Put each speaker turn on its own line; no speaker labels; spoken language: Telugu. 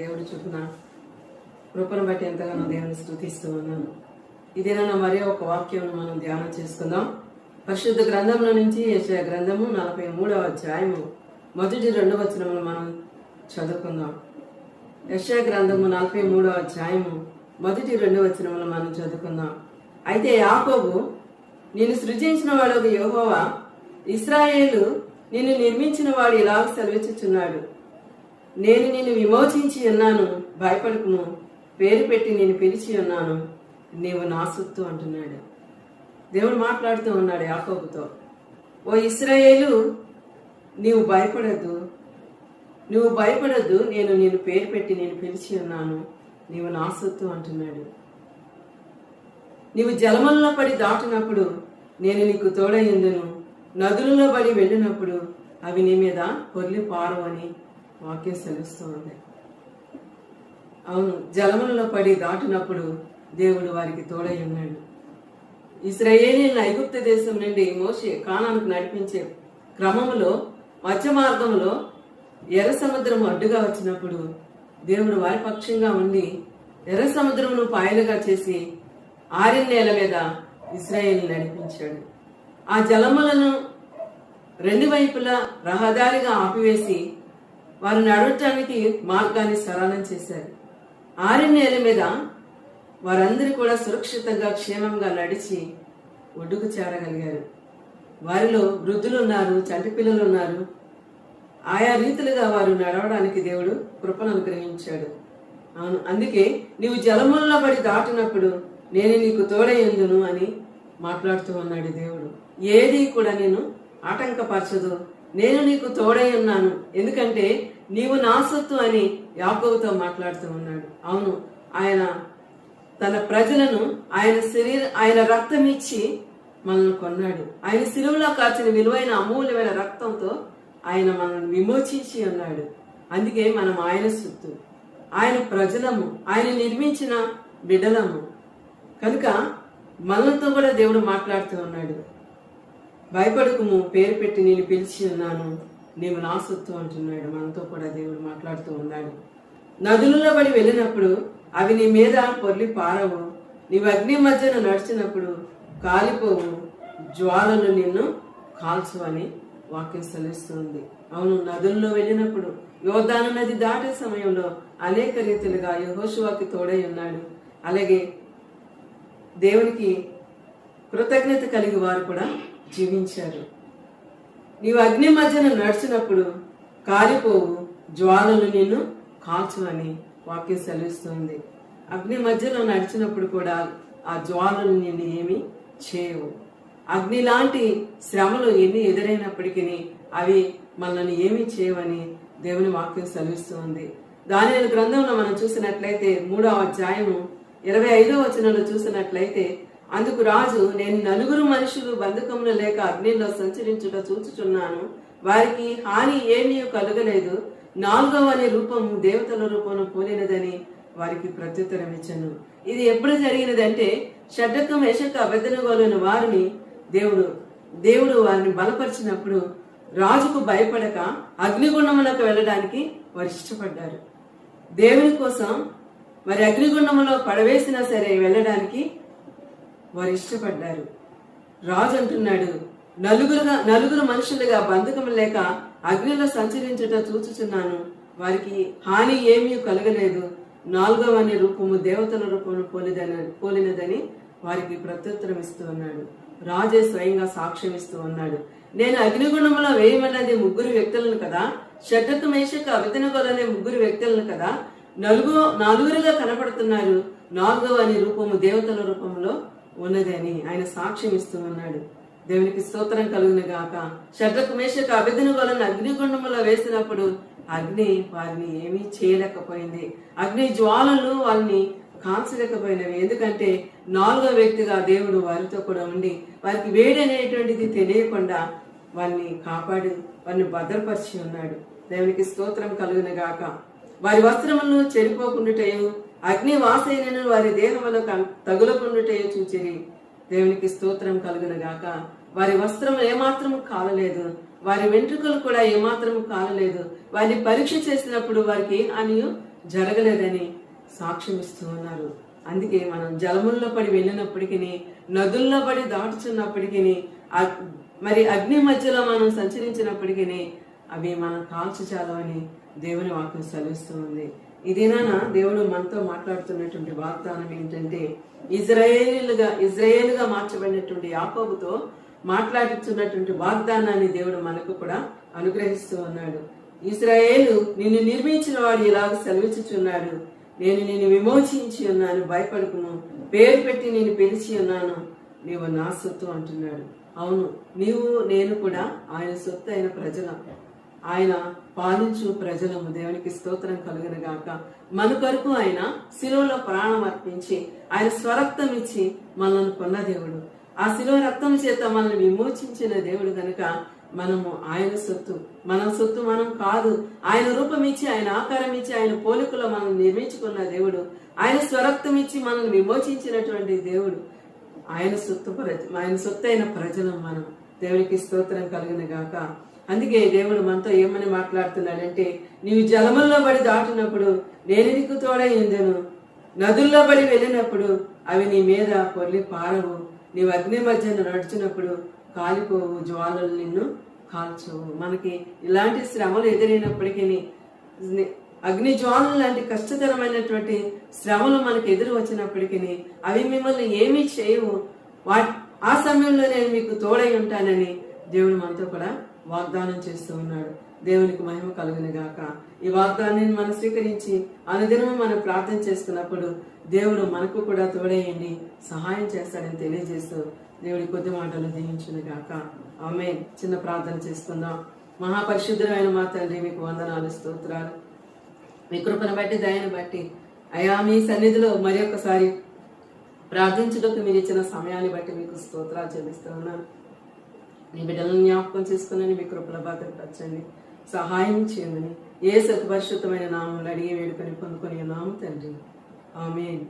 దేవుడి చూపున కృపను బట్టి ఎంతగానో దేవుని స్తుతిస్తూ ఉన్నాను. ఇదేనా మరి ఒక వాక్యం మనం ధ్యానం చేసుకుందాం. పరిశుద్ధ గ్రంథంలో నుంచి యెషయా గ్రంథము 43వ అధ్యాయము 1-2 వచనములు మనం చదువుకుందాం. యెషయా గ్రంథము 43వ అధ్యాయము 1-2 వచనములు మనం చదువుకుందాం. అయితే యాకోబు నిన్ను సృజించిన వాడు యెహోవా, ఇశ్రాయేలు నిన్ను నిర్మించిన వాడు ఇలాగ సెలవిచ్చుచున్నాడు, నేను నిన్ను విమోచించి ఉన్నాను, భయపడకుము, పేరు పెట్టి నేను పిలిచి ఉన్నాను, నీవు నా సొత్తు అంటున్నాడు. దేవుడు మాట్లాడుతూ ఉన్నాడు యాకోబుతో, ఓ ఇశ్రాయేలు, నీవు భయపడద్దు, నేను నిన్ను పేరు పెట్టి నేను పిలిచి ఉన్నాను, నీవు నా సొత్తు అంటున్నాడు. నీవు జలములలో పడి దాటినప్పుడు నేను నీకు తోడయ్యుందును, నదులలో పడి వెళ్ళినప్పుడు అవి నీ మీద పొర్లి పారవు అని వాక్యం సెలవుస్తూ ఉంది. అవును, జలములలో పడి దాటినప్పుడు దేవుడు వారికి తోడై ఉన్నాడు. ఇశ్రాయేలీయులను ఐగుప్తు దేశం నుండి మోషే కానానుకు నడిపించే క్రమంలో మధ్య మార్గంలో ఎర్ర సముద్రం అడ్డుగా వచ్చినప్పుడు దేవుడు వారి పక్షంగా ఉండి ఎర్ర సముద్రమును పాయలుగా చేసి ఆరిన నేల మీద ఇశ్రాయేలు నడిపించాడు. ఆ జలములను రెండు వైపులా రహదారిగా ఆపివేసి వారు నడవటానికి మార్గాన్ని సరళం చేశారు. ఆరిన నేల మీద వారందరూ కూడా సురక్షితంగా క్షేమంగా నడిచి ఒడ్డుకు చేరగలిగారు. వారిలో వృద్ధులు ఉన్నారు, చంటి పిల్లలు ఉన్నారు. ఆయా రీతిలుగా వారు నడవడానికి దేవుడు కృపను అనుగ్రహించాడు. అవును, అందుకే నీవు జలములలో పడి దాటినప్పుడు నేను నీకు తోడయ్యుందును అని మాట్లాడుతూ ఉన్నాడు దేవుడు. ఏది కూడా నేను ఆటంకపరచదు, నేను నీకు తోడై ఉన్నాను, ఎందుకంటే నీవు నా సొత్తు అని యాకోబుతో మాట్లాడుతూ ఉన్నాడు. అవును, ఆయన తన ప్రజలను ఆయన రక్తం ఇచ్చి మనల్ని కొన్నాడు. ఆయన సిలువలో కాచిన విలువైన అమూల్యమైన రక్తంతో ఆయన మనల్ని విమోచించి ఉన్నాడు. అందుకే మనం ఆయన సొత్తు, ఆయన ప్రజలము, ఆయన నిర్మించిన బిడ్డలము. కనుక మనతో కూడా దేవుడు మాట్లాడుతూ ఉన్నాడు, భయపడకుము, పేరు పెట్టి నేను పిలిచి ఉన్నాను, నీవు నా సొత్తు అంటున్నాడు. మనతో కూడా దేవుడు మాట్లాడుతూ ఉన్నాడు. నదులలో పడి వెళ్ళినప్పుడు అవి నీ మీద పొర్లి పారవు, నీవు అగ్ని మధ్యన నడిచినప్పుడు కాలిపోవు, జ్వాలలు నిన్ను కాల్చు అని వాక్యం సెలవిస్తుంది. అవును, నదుల్లో వెళ్ళినప్పుడు యోర్దాను నది దాటే సమయంలో అనేక రీతిలుగా యెహోషువకి తోడై ఉన్నాడు. అలాగే దేవునికి కృతజ్ఞత కలిగి వారు కూడా జీవించారు. నీవు అగ్ని మధ్యన నడిచినప్పుడు కాలిపోవు, జ్వాలలు నిన్ను కాల్చు అని వాక్యం సెలవిస్తుంది. అగ్ని మధ్యలో నడిచినప్పుడు కూడా ఆ జ్వాలలు నిన్ను ఏమి చేయవు. అగ్ని లాంటి శ్రమలు ఎన్ని ఎదురైనప్పటికీ అవి మనల్ని ఏమీ చేయవని దేవుని వాక్యం సెలవిస్తుంది. దానియేలు గ్రంథంలో మనం చూసినట్లయితే 3వ అధ్యాయము 25వ వచనంలో చూసినట్లయితే, అందుకు రాజు, నేను 4 మనుషులు బంధకములు లేక అగ్నిలో సంచరించుట చూచుచున్నాను, వారికి హాని ఏమీ కలుగలేదు, 4వ అనే రూపము దేవతల రూపము పోలినదని వారికి ప్రత్యుత్తరం ఇచ్చాను. ఇది ఎప్పుడు జరిగినదంటే, షడ్రకు మేషకు అబెద్నెగోలైన వారిని దేవుడు వారిని బలపరిచినప్పుడు రాజుకు భయపడక అగ్నిగుండములకు వెళ్ళడానికి వారు ఇష్టపడ్డారు. దేవుని కోసం మరి అగ్నిగుండములో పడవేసినా సరే వెళ్ళడానికి వారు ఇష్టపడ్డారు. రాజు అంటున్నాడు, 4 మనుషులుగా బంధకం లేక అగ్నిలో సంచరించుట చూచుచున్నాను, వారికి హాని ఏమీ కలగలేదు, 4వ అనే రూపము దేవతల రూపము పోలినదని వారికి ప్రత్యుత్తరం ఇస్తూ ఉన్నాడు. రాజే స్వయంగా సాక్ష్యం ఇస్తూ ఉన్నాడు. నేను అగ్నిగుండములో వేయమన్నది 3 వ్యక్తులను కదా, షడ్రకు మేషకు అబెద్నెగోలు అనే 3 వ్యక్తులను కదా, 4గా కనపడుతున్నారు, 4వ అనే రూపము దేవతల రూపంలో ఉన్నది అని ఆయన సాక్ష్యం ఇస్తూ ఉన్నాడు. దేవునికి స్తోత్రం కలుగును గాక. షడ్రకు మేషకు అబెద్నెగోలను అగ్నిగుండములో వేసినప్పుడు అగ్ని వారిని ఏమీ చేయలేకపోయింది. అగ్ని జ్వాలలు వారిని కాల్చలేకపోయినవి. ఎందుకంటే 4వ వ్యక్తిగా దేవుడు వారితో కూడా ఉండి వారికి వేడి అనేటువంటిది తెలియకుండా వారిని కాపాడి వారిని భద్రపరిచి ఉన్నాడు. దేవునికి స్తోత్రం కలుగును గాక. వారి వస్త్రములను చెడిపోకుండాటయు అగ్ని వాసైనను వారి దేహములో తగులకుండాటయు చూచిరి. దేవునికి స్తోత్రం కలుగును గాక. వారి వస్త్రం ఏమాత్రము కాలలేదు, వారి వెంట్రుకలు కూడా ఏమాత్రము కాలలేదు. వారిని పరీక్ష చేసినప్పుడు వారికి హాని జరగలేదని సాక్ష్యం ఇస్తూ ఉన్నారు. అందుకే మనం జలముల్లో పడి వెళ్ళినప్పటికీ, నదుల్లో పడి దాటుచున్నప్పటికీ, మరి అగ్ని మధ్యలో మనం సంచరించినప్పటికీ అవి మనం కాల్చుచాలవని దేవుని వాక్యం సెలవిస్తూ ఉంది. ఇదేనా దేవుడు మనతో మాట్లాడుతున్నటువంటి వాగ్దానం ఏంటంటే, ఇజ్రాయేలుగా మార్చబడినటువంటి యాకోబుతో మాట్లాడుతున్నటువంటి వాగ్దానాన్ని దేవుడు మనకు కూడా అనుగ్రహిస్తూ ఉన్నాడు. ఇశ్రాయేలు నిన్ను నిర్మించిన వాడు ఇలాగ సెలవిచ్చుచున్నాడు, నేను నిన్ను విమోచించి ఉన్నాను, భయపడుకును, పేరు పెట్టి నేను పిలిచి ఉన్నాను, నీవు నా సొత్తు అంటున్నాడు. అవును, నీవు నేను కూడా ఆయన సొత్తు అయిన ప్రజలం, ఆయన పాలించు ప్రజలము. దేవునికి స్తోత్రం కలుగును గాక. మన కొరకు ఆయన శిలువలో ప్రాణం అర్పించి ఆయన స్వరక్తం ఇచ్చి మనల్ని కొన్న దేవుడు. ఆ శిలువ రక్తం చేత మనల్ని విమోచించిన దేవుడు గనుక మనము ఆయన సొత్తు. మన సొత్తు మనం కాదు. ఆయన రూపం ఇచ్చి, ఆయన ఆకారం ఇచ్చి, ఆయన పోలికలో మనల్ని నిర్మించుకున్న దేవుడు. ఆయన స్వరక్తం ఇచ్చి మనల్ని విమోచించినటువంటి దేవుడు. ఆయన సొత్తు అయిన ప్రజలం మనం. దేవునికి స్తోత్రం కలుగును గాక. అందుకే దేవుడు మనతో ఏమని మాట్లాడుతున్నాడంటే, నీవు జలముల్లో పడి దాటినప్పుడు నేను నీకు తోడై ఉందెను, నదుల్లో పడి వెళ్ళినప్పుడు అవి నీ మీద పొర్లి పారవు, నీవు అగ్ని మధ్యన నడుచున్నప్పుడు కాలిపోవు, జ్వాలలు నిన్ను కాల్చవు. మనకి ఇలాంటి శ్రమలు ఎదురైనప్పటికీ, అగ్ని జ్వాలలు లాంటి కష్టతరమైనటువంటి శ్రమలు మనకు ఎదురు వచ్చినప్పటికీ అవి మిమ్మల్ని ఏమీ చేయవు. ఆ సమయంలో నేను మీకు తోడై ఉంటానని దేవుడు మనతో కూడా వాగ్దానం చేస్తూ ఉన్నాడు. దేవునికి మహిమ కలుగును గాక. ఈ వాగ్దానాన్ని మనం స్వీకరించి అనుదినము మనం ప్రార్థన చేస్తున్నప్పుడు దేవుడు మనకు కూడా తోడేయండి, సహాయం చేస్తాడని తెలియజేస్తూ దేవుడి కొద్ది మాటలు దీవించును గాక. ఆమేన్. చిన్న ప్రార్థన చేసుకుందాం. మహాపరిశుద్ధమైన మా తండ్రి, మీకు వందనాలు, స్తోత్రాలు. మీ కృపను బట్టి, దయను బట్టి అయా మీ సన్నిధిలో మరి ఒక్కసారి ప్రార్థించుటకు మీరు ఇచ్చిన సమయాన్ని బట్టి మీకు స్తోత్రాలు చెల్లిస్తూ ఉన్నాను. నీ బిడ్డలను జ్ఞాపకం చేసుకుని మీ కృపల భద్రపరచండి, సహాయం చేయండి. ఏ సత్పరిశుద్ధమైన నామములు అడిగి వేడుకొని పొందుకొని నామం తండ్రి. ఆమేన్.